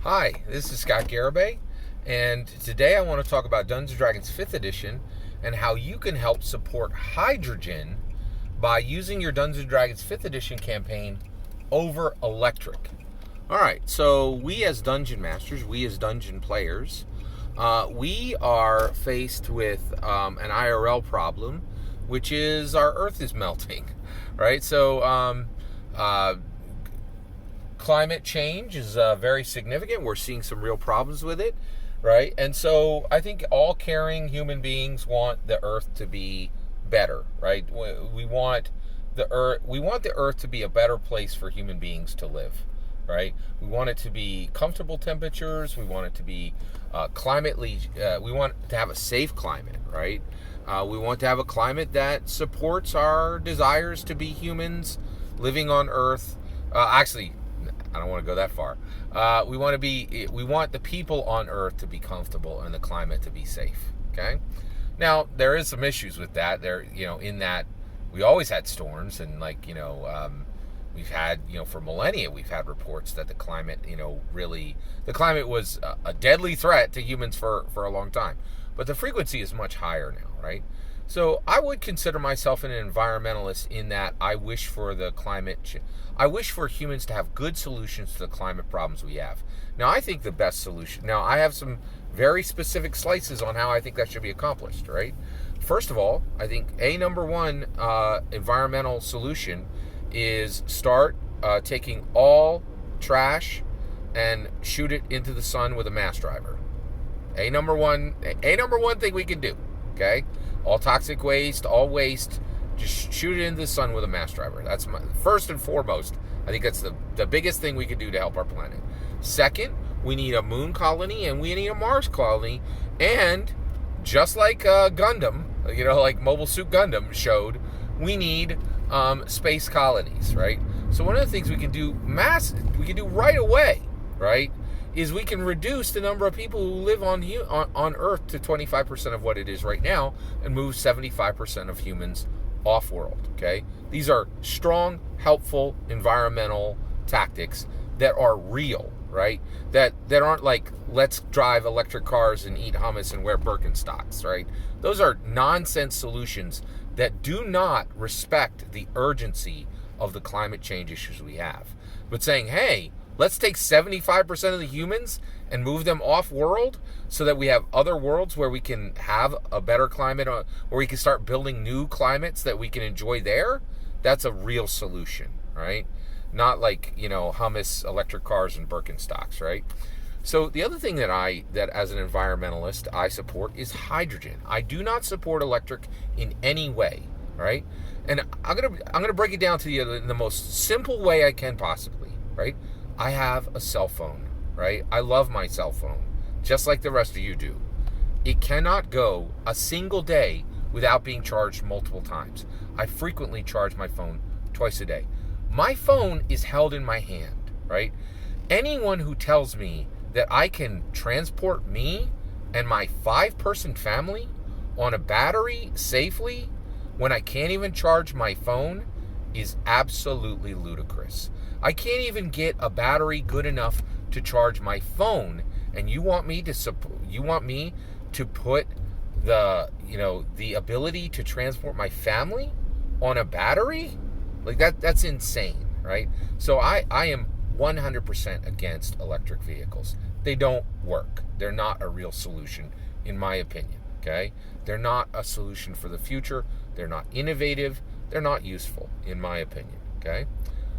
Hi, this is Scott Garibay, and today I want to talk about Dungeons & Dragons 5th Edition and how you can help support hydrogen by using your Dungeons & Dragons 5th Edition campaign over electric. Alright, so we as Dungeon Masters, we as Dungeon players, we are faced with an IRL problem, which is our Earth is melting, right? So, climate change is very significant. We're seeing some real problems with it, right? And so I think all caring human beings want the Earth to be better, right? We want the Earth to be a better place for human beings to live, right? We want it to be comfortable temperatures. We want it to be we want to have a safe climate, right? We want to have a climate that supports our desires to be humans living on Earth. Actually, I don't want to go that far. We want the people on Earth to be comfortable and the climate to be safe. Okay. Now there is some issues with that. In that we always had storms, and we've had, for millennia, we've had reports that the climate, the climate was a deadly threat to humans for a long time. But the frequency is much higher now, right? So I would consider myself an environmentalist in that I wish for I wish for humans to have good solutions to the climate problems we have. Now, I think the best solution, now I have some very specific slices on how I think that should be accomplished, right? First of all, I think number one environmental solution is start taking all trash and shoot it into the sun with a mass driver. A number one thing we can do, okay? All toxic waste, all waste, just shoot it into the sun with a mass driver. That's first and foremost. I think that's the biggest thing we can do to help our planet. Second, we need a moon colony and we need a Mars colony. And just like Gundam, like Mobile Suit Gundam showed, we need space colonies, right? So one of the things we can do right away, right, is we can reduce the number of people who live on Earth to 25% of what it is right now and move 75% of humans off-world, okay? These are strong, helpful environmental tactics that are real, right? That aren't like, let's drive electric cars and eat hummus and wear Birkenstocks, right? Those are nonsense solutions that do not respect the urgency of the climate change issues we have. But saying, hey, let's take 75% of the humans and move them off-world so that we have other worlds where we can have a better climate, where we can start building new climates that we can enjoy there. That's a real solution, right? Not like, hummus, electric cars, and Birkenstocks, right? So the other thing that as an environmentalist, I support is hydrogen. I do not support electric in any way, right? And I'm gonna break it down to you in the most simple way I can possibly, right? I have a cell phone, right? I love my cell phone, just like the rest of you do. It cannot go a single day without being charged multiple times. I frequently charge my phone twice a day. My phone is held in my hand, right? Anyone who tells me that I can transport me and my 5-person family on a battery safely when I can't even charge my phone is absolutely ludicrous. I can't even get a battery good enough to charge my phone, and you want me to put the ability to transport my family on a battery? Like that's insane, right? So I am 100% against electric vehicles. They don't work. They're not a real solution, in my opinion, okay? They're not a solution for the future. They're not innovative. They're not useful, in my opinion, okay?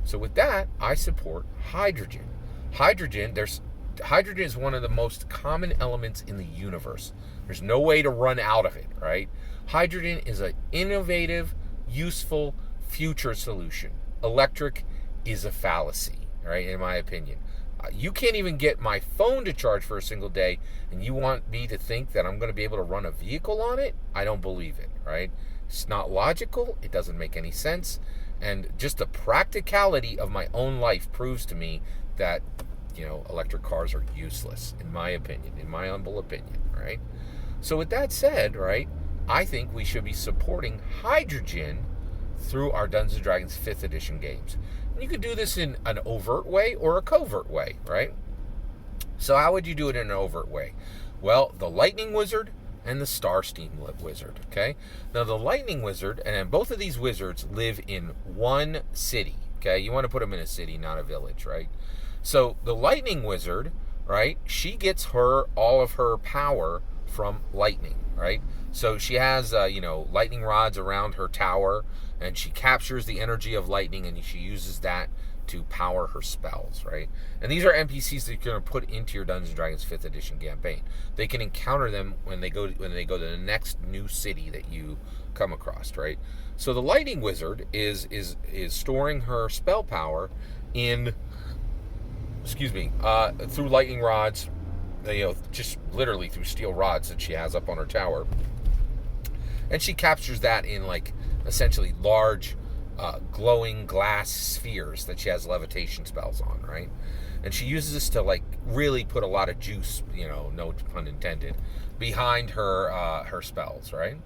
So with that, I support hydrogen. Hydrogen is one of the most common elements in the universe. There's no way to run out of it, right? Hydrogen is an innovative, useful future solution. Electric is a fallacy, right, in my opinion. You can't even get my phone to charge for a single day, and you want me to think that I'm going to be able to run a vehicle on it? I don't believe it, right? It's not logical. It doesn't make any sense. And just the practicality of my own life proves to me that, electric cars are useless, in my opinion, in my humble opinion, right? So with that said, right, I think we should be supporting hydrogen through our Dungeons & Dragons 5th Edition games. And you could do this in an overt way or a covert way, right? So how would you do it in an overt way? Well, the lightning wizard and the star steam wizard, okay? Now the lightning wizard, and both of these wizards live in one city, okay? You want to put them in a city, not a village, right? So the lightning wizard, right, she gets all of her power from lightning, right? So she has, lightning rods around her tower, and she captures the energy of lightning, and she uses that to power her spells, right? And these are NPCs that you're going to put into your Dungeons & Dragons 5th edition campaign. They can encounter them when they go to the next new city that you come across, right? So the lightning wizard is storing her spell power in through lightning rods, just literally through steel rods that she has up on her tower. And she captures that in essentially large glowing glass spheres that she has levitation spells on, right? And she uses this to really put a lot of juice, no pun intended, behind her spells, right?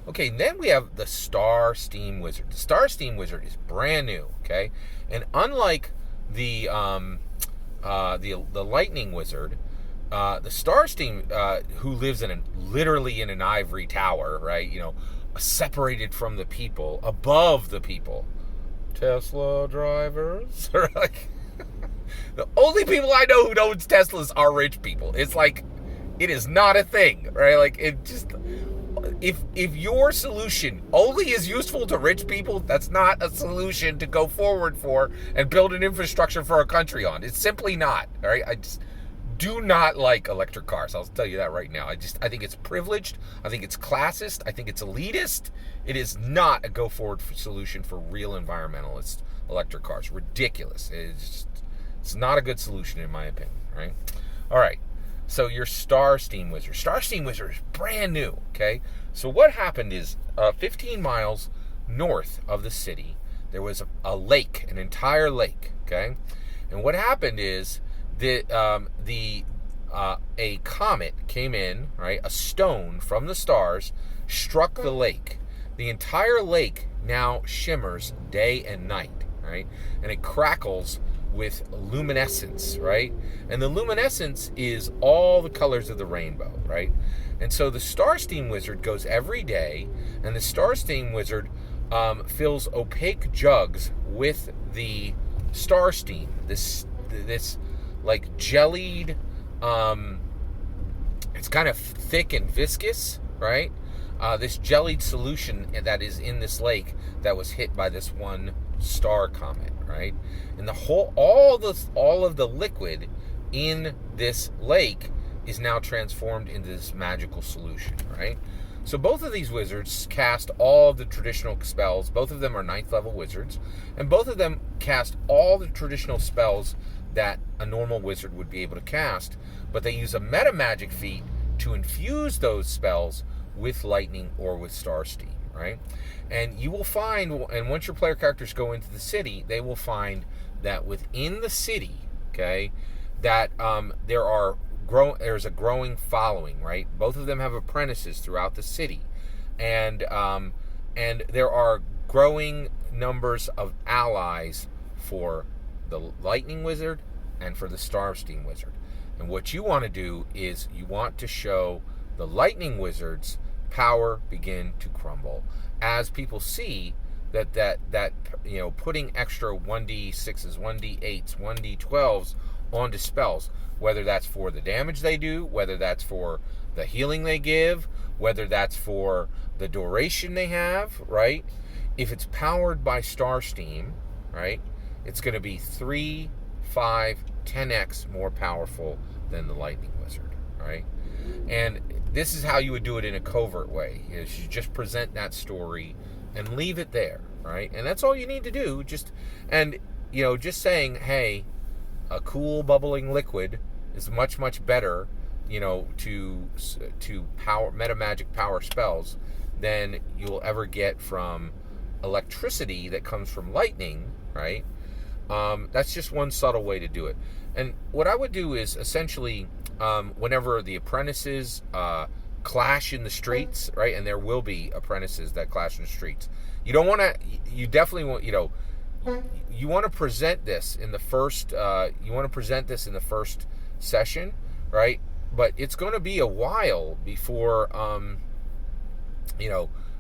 Okay, then we have the Star Steam Wizard. The Star Steam Wizard is brand new, okay? And unlike the Lightning Wizard, the Star Steam, who lives literally in an ivory tower, right? Separated from the people, above the people. Tesla drivers, the only people I know who owns Teslas are rich people. It's it is not a thing, right? If your solution only is useful to rich people, that's not a solution to go forward for and build an infrastructure for a country on. It's simply not, all right? I just do not like electric cars. I'll tell you that right now. I think it's privileged. I think it's classist. I think it's elitist. It is not a go forward solution for real environmentalist electric cars. Ridiculous. It's not a good solution in my opinion, right? All right. So your Star Steam Wizard. Star Steam Wizard is brand new, okay? So what happened is 15 miles north of the city, there was a lake, an entire lake, okay? And what happened is a comet came in, right? A stone from the stars struck the lake. The entire lake now shimmers day and night, right? And it crackles with luminescence, right? And the luminescence is all the colors of the rainbow, right? And so the Star Steam Wizard goes every day, and the Star Steam Wizard fills opaque jugs with the star steam. This jellied, it's kind of thick and viscous, right? This jellied solution that is in this lake that was hit by this one star comet, right? And all of the liquid in this lake is now transformed into this magical solution, right? So both of these wizards cast all of the traditional spells. Both of them are 9th level wizards, and both of them cast all the traditional spells that a normal wizard would be able to cast, but they use a meta magic feat to infuse those spells with lightning or with star steam, right? And you will find, and once your player characters go into the city, they will find that within the city, okay, that there's a growing following, right? Both of them have apprentices throughout the city, and there are growing numbers of allies for the Lightning Wizard and for the Star Steam Wizard. And what you want to do is you want to show the Lightning Wizard's power begin to crumble as people see that putting extra 1d6s, 1d8s, 1d12s onto spells, whether that's for the damage they do, whether that's for the healing they give, whether that's for the duration they have, right? If it's powered by Star Steam, right, it's going to be 3, 5, 10x more powerful than the Lightning Wizard, right? And this is how you would do it in a covert way, is you just present that story and leave it there, right? And that's all you need to do. Just saying, hey, a cool bubbling liquid is much, much better, to power meta magic power spells than you'll ever get from electricity that comes from lightning, right? That's just one subtle way to do it. And what I would do is essentially, whenever the apprentices clash in the streets, right? And there will be apprentices that clash in the streets. You definitely want, you want to present this in the first, session, right? But it's going to be a while before,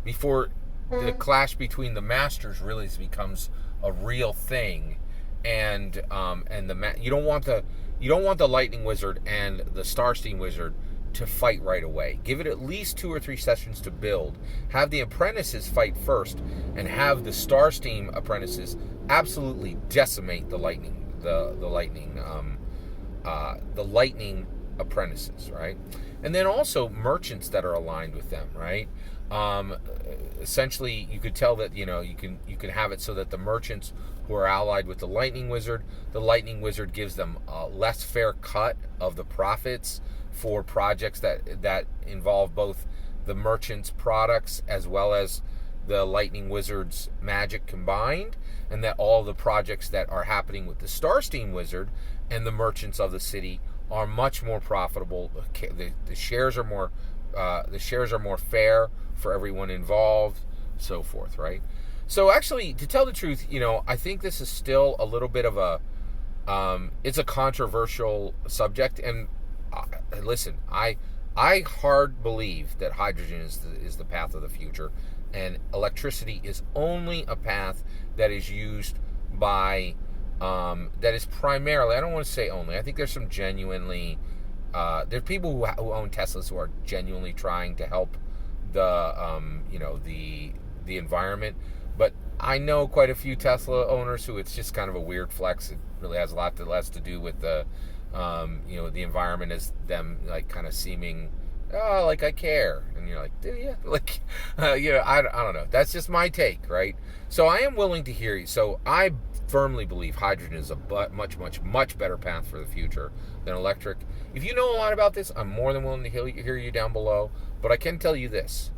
before the clash between the masters really becomes a real thing, and you don't want the Lightning Wizard and the Starsteam Wizard to fight right away. Give it at least 2 or 3 sessions to build. Have the apprentices fight first, and have the Starsteam apprentices absolutely decimate the Lightning apprentices, right? And then also merchants that are aligned with them, right? Essentially, you could tell that you can have it so that the merchants who are allied with the Lightning Wizard gives them a less fair cut of the profits for projects that involve both the merchant's products as well as the Lightning Wizard's magic combined, and that all the projects that are happening with the Starsteam Wizard and the merchants of the city are much more profitable. The shares are more fair for everyone involved, so forth, right? So actually, to tell the truth, I think this is still a little bit of it's a controversial subject. And listen, I hard believe that hydrogen is the path of the future, and electricity is only a path that is used by that is primarily, I don't want to say only, I think there's some genuinely there's people who own Teslas who are genuinely trying to help the environment. But I know quite a few Tesla owners who it's just kind of a weird flex. It really has a lot less to do with the the environment as them like kind of seeming, oh, like I care, and you're like, do you? Like, I don't know. That's just my take, right? So I am willing to hear you. So I firmly believe hydrogen is a much better path for the future than electric. If you know a lot about this, I'm more than willing to hear you down below. But I can tell you this: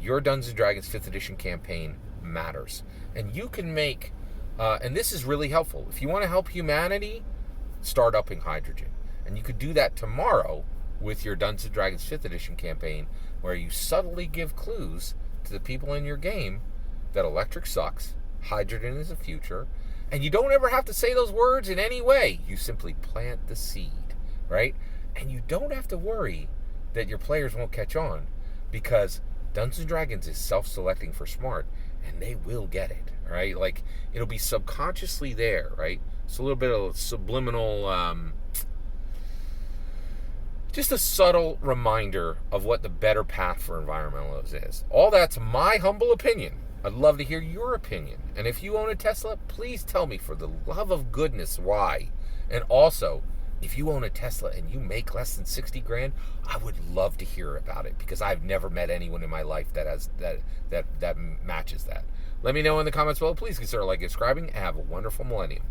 your Dungeons & Dragons 5th edition campaign matters, and you can make, and this is really helpful. If you want to help humanity, start upping hydrogen, and you could do that tomorrow with your Dungeons & Dragons 5th edition campaign, where you subtly give clues to the people in your game that electric sucks, hydrogen is the future, and you don't ever have to say those words in any way. You simply plant the seed, right? And you don't have to worry that your players won't catch on, because Dungeons & Dragons is self-selecting for smart, and they will get it, right? Like, it'll be subconsciously there, right? It's a little bit of subliminal, just a subtle reminder of what the better path for environmentalists is. All that's my humble opinion. I'd love to hear your opinion. And if you own a Tesla, please tell me, for the love of goodness, why. And also, if you own a Tesla and you make less than 60 grand, I would love to hear about it, because I've never met anyone in my life that has that matches that. Let me know in the comments below. Please consider liking and subscribing, and have a wonderful millennium.